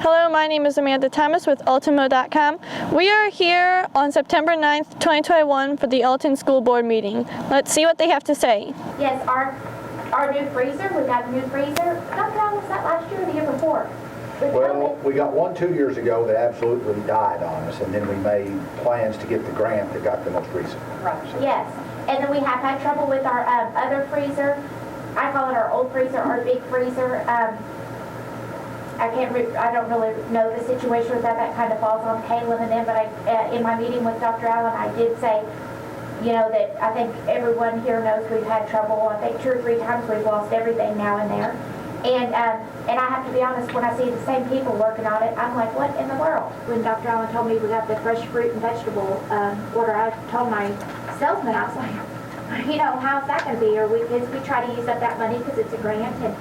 Hello, my name is Amanda Thomas with AltonMo.com. We are here on September 9th, 2021 for the Alton School Board meeting. Let's see what they have to say. Yes, our new freezer, we got a new freezer. How long was that last year or the year before? Well, we got one 2 years ago that absolutely died on us, and then we made plans to get the grant that got the most recent. Right. So. Yes, and then we have had trouble with our other freezer. I call it our old freezer, our big freezer. I don't really know the situation with that. That kind of falls on Caleb and them, but in my meeting with Dr. Allen, I did say, you know, that I think everyone here knows we've had trouble. I think 2 or 3 times we've lost everything now and there. And I have to be honest, when I see the same people working on it, I'm like, what in the world? When Dr. Allen told me we got the fresh fruit and vegetable order, I told my salesman, I was like, you know, how's that going to be? Or we try to use up that money because it's a grant, and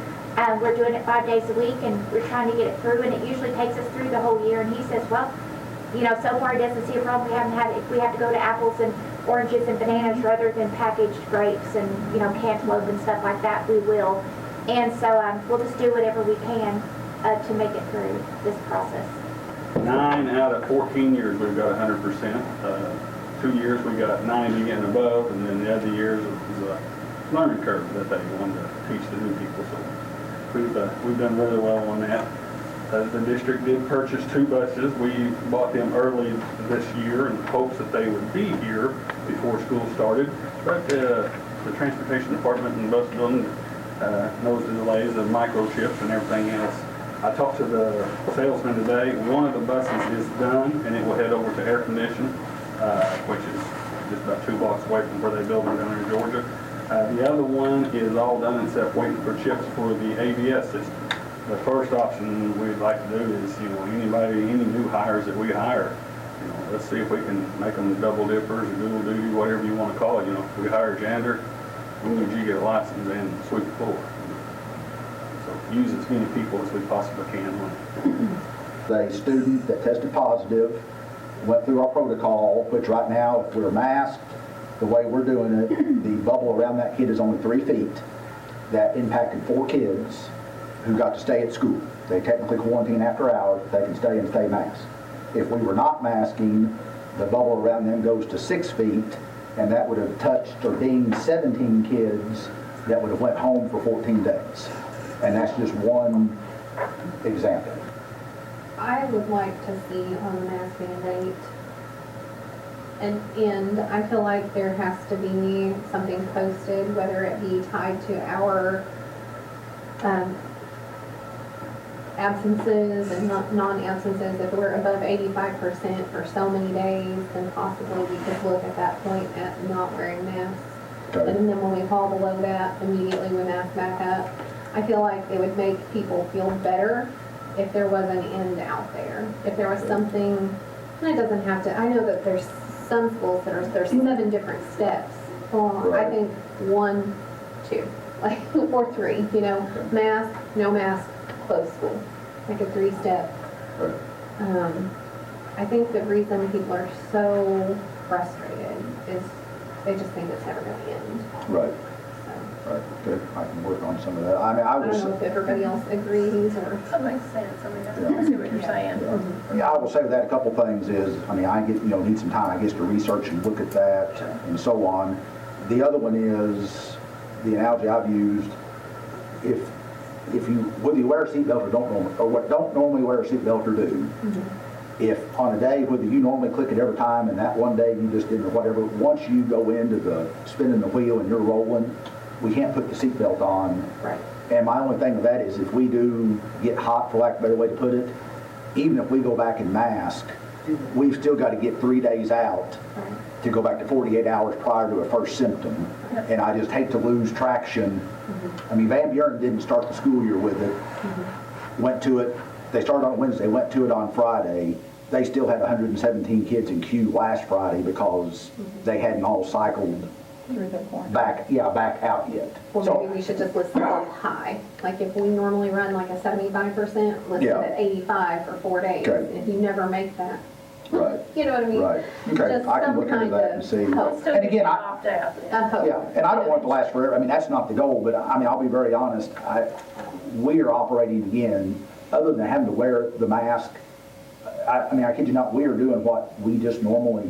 we're doing it 5 days a week, and we're trying to get it through, and it usually takes us through the whole year. And he says, well, you know, so far he doesn't see a problem. We haven't had, if we have to go to apples and oranges and bananas rather than packaged grapes and, you know, cantaloupe and stuff like that, we will. And so we'll just do whatever we can to make it through this process. 9 out of 14 years we've got 100%. 2 years we got 90 and above, and then the other years it was a learning curve that they wanted to teach the new people. So we've done really well on that. The district did purchase 2 buses. We bought them early this year in hopes that they would be here before school started. But the transportation department and bus building knows the delays of microchips and everything else. I talked to the salesman today. One of the buses is done, and it will head over to air conditioning, which is just about 2 blocks away from where they build them down in Georgia. The other one is all done except waiting for chips for the ABS system. The first option we'd like to do is, you know, any new hires that we hire, you know, let's see if we can make them double dippers or dual duty, whatever you want to call it. You know, if we hire a janitor, we need you to get a license and sweep the floor. So use as many people as we possibly can. The student that tested positive went through our protocol, which right now, if we're masked, the way we're doing it, the bubble around that kid is only 3 feet. That impacted 4 kids who got to stay at school. They technically quarantine after hours, but they can stay and stay masked. If we were not masking, the bubble around them goes to 6 feet, and that would have touched or dinged 17 kids that would have went home for 14 days. And that's just one example. I would like to see on the mask mandate an end. I feel like there has to be something posted, whether it be tied to our absences and non-absences. If we're above 85% for so many days, then possibly we could look at that point at not wearing masks. Okay. And then when we fall below that, immediately we mask back up. I feel like it would make people feel better if there was an end out there. If there was something, and it doesn't have to, I know that there's some schools that there's 7 different steps. Well, right. I think 1, 2, like, or 3, you know, mask, no mask, close school, like a 3-step. Right. I think the reason people are so frustrated is they just think it's never going to end. Right. So. Right. Good. I can work on some of that. I mean, I don't know if everybody else agrees or. That makes sense. I mean, I see what you're saying. Yeah. Yeah, I will say that a couple things is, I mean, I need some time, I guess, to research and look at that and so on. The other one is the analogy I've used. Whether you wear a seatbelt or don't normally wear a seatbelt or do, if on a day, whether you normally click it every time and that one day you just didn't or whatever, once you go into the spinning the wheel and you're rolling, we can't put the seatbelt on. Right. And my only thing with that is if we do get hot, for lack of a better way to put it, even if we go back and mask, we've still got to get 3 days out to go back to 48 hours prior to a first symptom. And I just hate to lose traction. I mean, Van Buren didn't start the school year with it. Went to it, they started on Wednesday, went to it on Friday. They still had 117 kids in queue last Friday because they hadn't all cycled back out yet. Well, so, maybe we should just list them all high. Like if we normally run like a 75%, list it at 85 for 4 days. Okay. If you never make that. Right. You know what I mean? Right. Okay. Just I can look into that and see. Hope. And again, and I don't want it to last forever. I mean, that's not the goal, but I mean, I'll be very honest. We are operating again other than having to wear the mask, I mean, I kid you not, we are doing what we just normally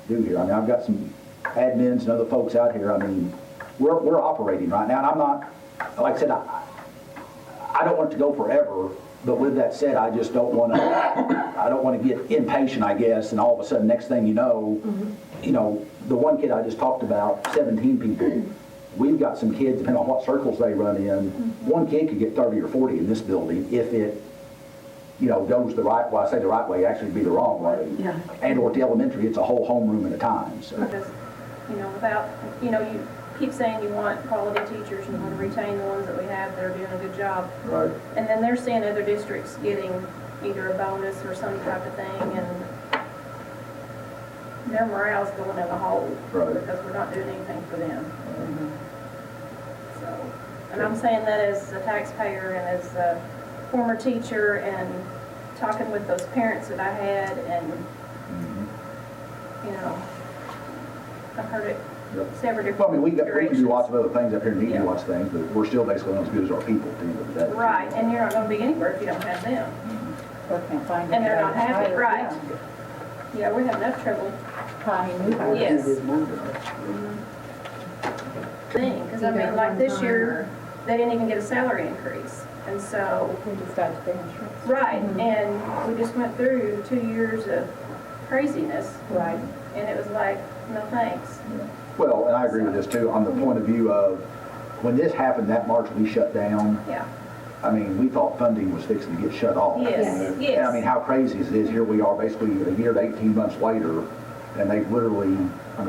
do here. I mean, I've got some admins and other folks out here. I mean, we're operating right now, and I'm not, like I said, I don't want it to go forever, but with that said, I just don't want to get impatient, I guess, and all of a sudden, next thing you know, the one kid I just talked about, 17 people, we've got some kids, depending on what circles they run in, one kid could get 30 or 40 in this building if it, goes the right, well, I say the right way, actually be the wrong way. Yeah. And or at the elementary, it's a whole homeroom at a time, so. Because, without, you keep saying you want quality teachers, you want to retain the ones that we have that are doing a good job. Right. And then they're seeing other districts getting either a bonus or some type of thing, and their morale's going in a hole. Right. Because we're not doing anything for them. So, and I'm saying that as a taxpayer and as a former teacher and talking with those parents that I had, and, I've heard it Yep. several different Well, I mean, we can iterations. do lots of other things up here and need to do Yeah. lots of things, but we're still basically not as good as our people at the end of the day. Right, and you're not gonna be anywhere if you don't have them. Or can't find And they're not anybody to happy, hire. right. Yeah. Yeah, we have enough trouble Finding new hires. Yes. thing, because I mean, like this year, they didn't even get a salary increase. And so, We just got to finish. right, and we just went through 2 years of craziness, Right. and it was like, no thanks. Well, and I agree with this too, on the point of view of, when this happened that March, we shut down, Yeah, I mean, we thought funding was fixing to get shut off. yes, And I mean, yes. how crazy it is, here we are basically a year to 18 months later, and they literally,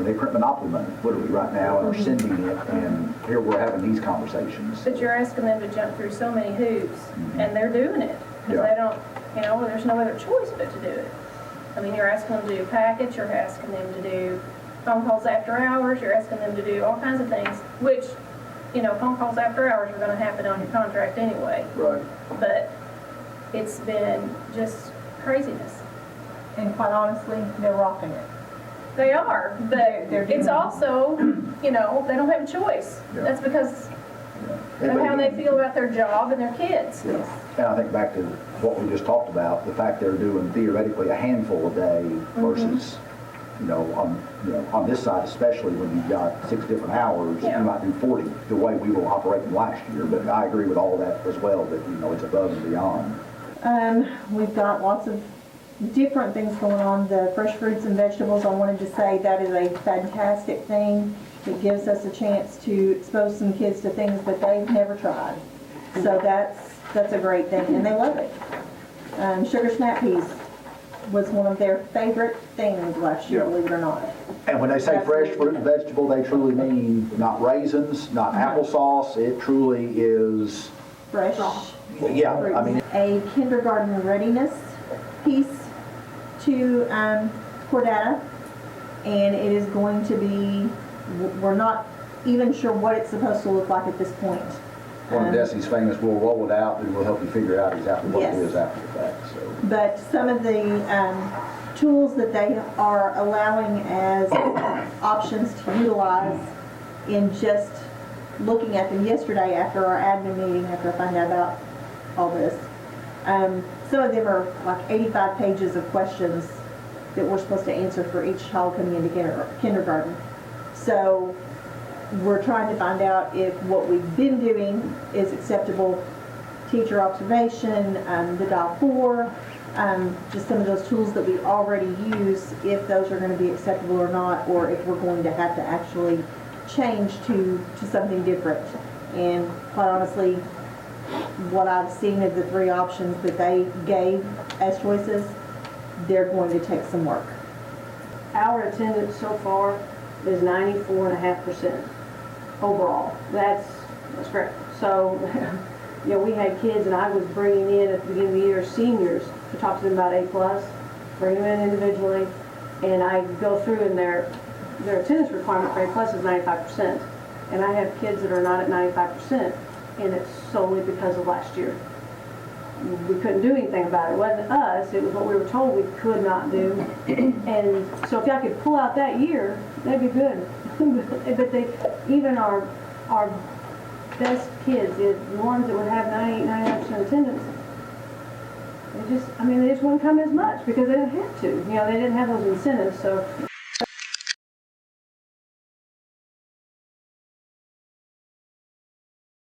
they print monopoly money, literally right now, and are sending it, and here we're having these conversations. But you're asking them to jump through so many hoops, and they're doing it, because Yeah. they don't, there's no other choice but to do it. I mean, you're asking them to do packets, you're asking them to do phone calls after hours, you're asking them to do all kinds of things, which, phone calls after hours are gonna happen on your contract anyway. Right. But it's been just craziness. And quite honestly, they're rocking it. They are, but They're doing it's it. also, they don't have a choice. Yeah. That's because of how they feel about their job and their kids. Yes. And I think back to what we just talked about, the fact they're doing theoretically a handful a day versus, on this side especially, when you've got 6 different hours, Yeah. you might do 40, the way we were operating last year. But I agree with all that as well, that, it's above and beyond. We've got lots of different things going on. The fresh fruits and vegetables, I wanted to say that is a fantastic thing. It gives us a chance to expose some kids to things that they've never tried. So that's a great thing, and they love it. Sugar snap peas was one of their favorite things last year, Yeah. believe it or not. And when they say fresh fruit and vegetable, they truly mean not raisins, not applesauce, it truly is, Fresh. yeah, I mean, A kindergarten readiness piece to Cordata, and it is going to be, we're not even sure what it's supposed to look like at this point. one of Desi's famous, we'll roll it out and we'll help you figure out exactly what it Yes. is after the fact, so. But some of the tools that they are allowing as options to utilize in just looking at them yesterday after our admin meeting, after I found out about all this, some of them are like 85 pages of questions that we're supposed to answer for each child coming into kindergarten. So we're trying to find out if what we've been doing is acceptable. Teacher observation, the dial 4, just some of those tools that we already use, if those are going to be acceptable or not, or if we're going to have to actually change to something different. And quite honestly, what I've seen of the 3 options that they gave as choices, they're going to take some work. Our attendance so far is 94.5% overall. That's great. So, we had kids, and I was bringing in at the beginning of the year seniors to talk to them about A+, bring them in individually, and I go through, and their attendance requirement for A+ is 95%. And I have kids that are not at 95%, and it's solely because of last year. We couldn't do anything about it. It wasn't us, it was what we were told we could not do. And so if I could pull out that year, that'd be good. But even our best kids, the ones that would have 98, 99% attendance, they just wouldn't come as much because they didn't have to. You know, they didn't have those incentives, so